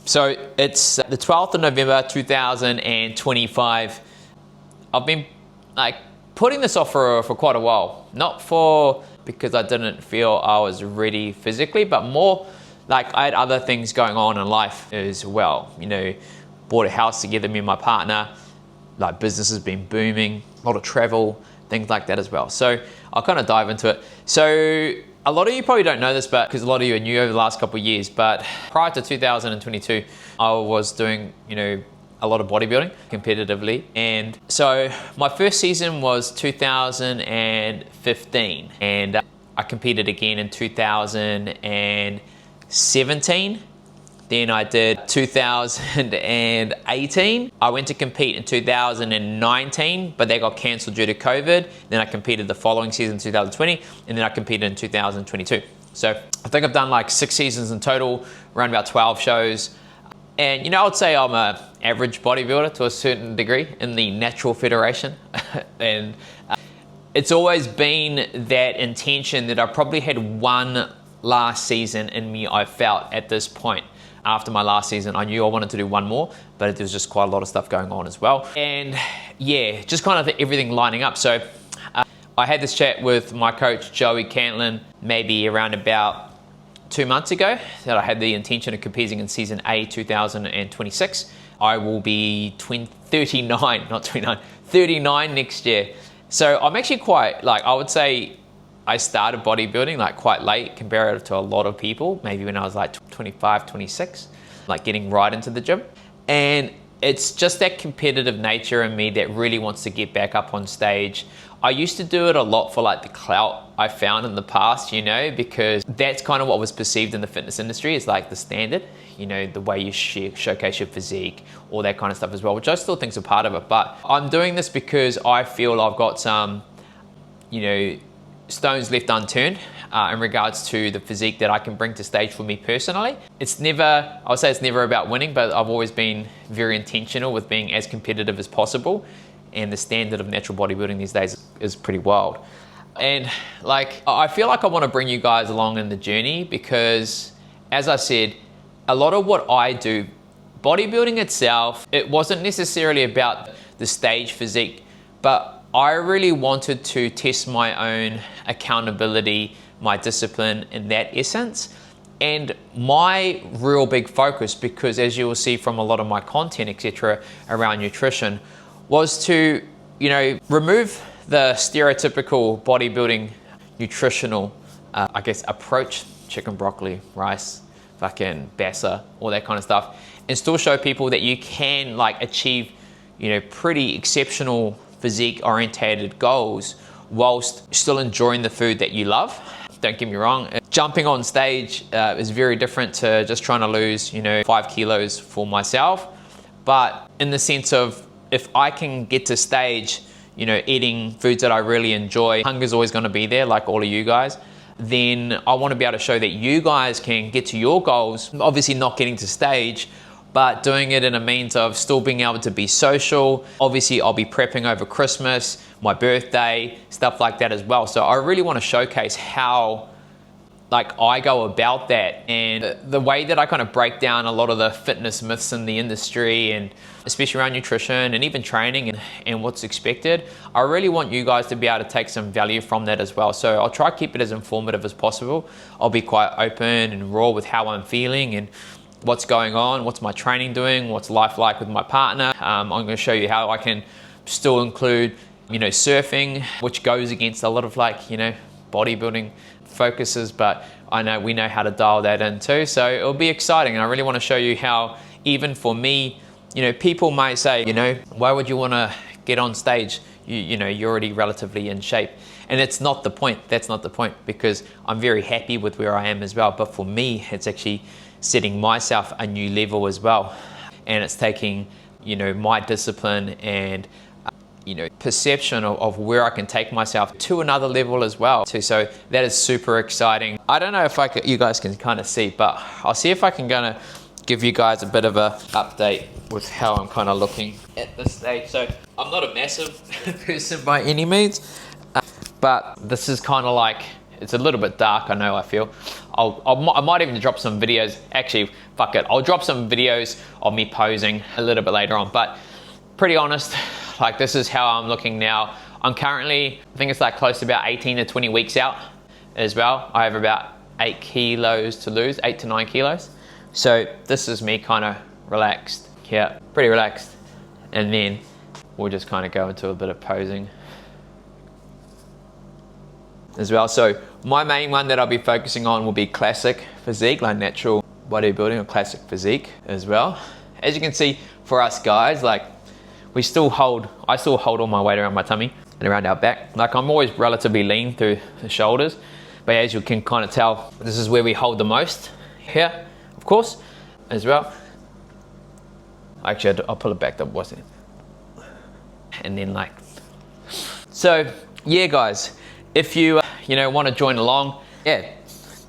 So it's the 12th of November 2025. I've been like putting this off for quite a while. Not because I didn't feel I was ready physically, but more like I had other things going on in life as well. You know, bought a house together, me and my partner. Like business has been booming, a lot of travel, things like that as well. So I'll kind of dive into it. So a lot of you probably don't know this, but because a lot of you are new over the last couple of years, but prior to 2022, I was doing, a lot of bodybuilding competitively. And so my first season was 2015, and I competed again in 2017. Then I did 2018. I went to compete in 2019, but they got canceled due to COVID. Then I competed the following season, 2020, and then I competed in 2022. So I think I've done like 6 seasons in total, around about 12 shows. And I would say I'm an average bodybuilder to a certain degree in the Natural Federation. And it's always been that intention that I probably had one last season in me, I felt at this point. After my last season, I knew I wanted to do one more, but there was just quite a lot of stuff going on as well. And yeah, just kind of everything lining up. So I had this chat with my coach, Joey Cantlin, maybe around about 2 months ago, that I had the intention of competing in season A 2026. I will be 39 next year. So I'm actually quite, I would say I started bodybuilding quite late compared to a lot of people, maybe when I was 25, 26, getting right into the gym. And it's just that competitive nature in me that really wants to get back up on stage. I used to do it a lot for the clout I found in the past, because that's kind of what was perceived in the fitness industry is the standard, the way you showcase your physique, all that kind of stuff as well, which I still think is a part of it. But I'm doing this because I feel I've got some, stones left unturned in regards to the physique that I can bring to stage for me personally. I would say it's never about winning, but I've always been very intentional with being as competitive as possible. And the standard of natural bodybuilding these days is pretty wild. And I feel like I want to bring you guys along in the journey because, as I said, a lot of what I do, bodybuilding itself, it wasn't necessarily about the stage physique, but I really wanted to test my own accountability, my discipline in that essence. And my real big focus, because as you will see from a lot of my content, etc., around nutrition, was to, remove the stereotypical bodybuilding nutritional, approach, chicken, broccoli, rice, fucking bassa, all that kind of stuff, and still show people that you can achieve, pretty exceptional physique orientated goals whilst still enjoying the food that you love. Don't get me wrong, jumping on stage is very different to just trying to lose 5 kilos for myself, but in the sense of if I can get to stage eating foods that I really enjoy, hunger's always going to be there, like all of you guys, then I want to be able to show that you guys can get to your goals, obviously not getting to stage, but doing it in a means of still being able to be social. Obviously, I'll be prepping over Christmas, my birthday, stuff like that as well. So I really want to showcase how I go about that and the way that I kind of break down a lot of the fitness myths in the industry, and especially around nutrition and even training and what's expected. I really want you guys to be able to take some value from that as well. So I'll try to keep it as informative as possible. I'll be quite open and raw with how I'm feeling and what's going on, what's my training doing, what's life like with my partner. I'm going to show you how I can still include, surfing, which goes against a lot of bodybuilding focuses, but we know how to dial that in too. So it'll be exciting, and I really want to show you how, even for me, people might say, why would you want to get on stage? You're already relatively in shape. And it's not the point. That's not the point, because I'm very happy with where I am as well. But for me, it's actually setting myself a new level as well. And it's taking, my discipline and, perception of where I can take myself to another level as well. So that is super exciting. I don't know if you guys can kind of see, but I'll see if I can give you guys a bit of a update with how I'm kind of looking at this stage. So I'm not a massive person by any means, but this is kind of it's a little bit dark, I know, I feel. I might even drop some videos. Actually, fuck it, I'll drop some videos of me posing a little bit later on, but pretty honest, like this is how I'm looking now. I'm currently, I think it's like close to about 18 to 20 weeks out as well. I have about 8 kilos to lose, 8 to 9 kilos. So this is me kind of relaxed, yeah, pretty relaxed. And then we'll just kind of go into a bit of posing as well. So my main one that I'll be focusing on will be classic physique, like natural bodybuilding or classic physique as well. As you can see, for us guys, like I still hold all my weight around my tummy and around our back. Like I'm always relatively lean through the shoulders, but as you can kind of tell, this is where we hold the most here, of course, as well. Actually, I'll pull it back, that wasn't it. And then like, so yeah guys, if you want to join along, yeah,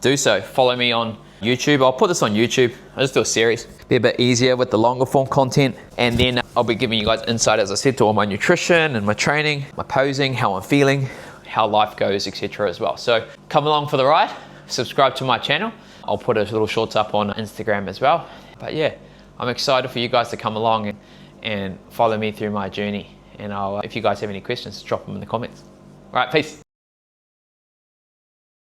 do so. Follow me on YouTube. I'll put this on YouTube. I'll just do a series. Be a bit easier with the longer form content. And then I'll be giving you guys insight, as I said, to all my nutrition and my training, my posing, how I'm feeling, how life goes, etc. as well. So come along for the ride. Subscribe to my channel. I'll put a little shorts up on Instagram as well. But yeah, I'm excited for you guys to come along and follow me through my journey. And if you guys have any questions, drop them in the comments. All right, peace.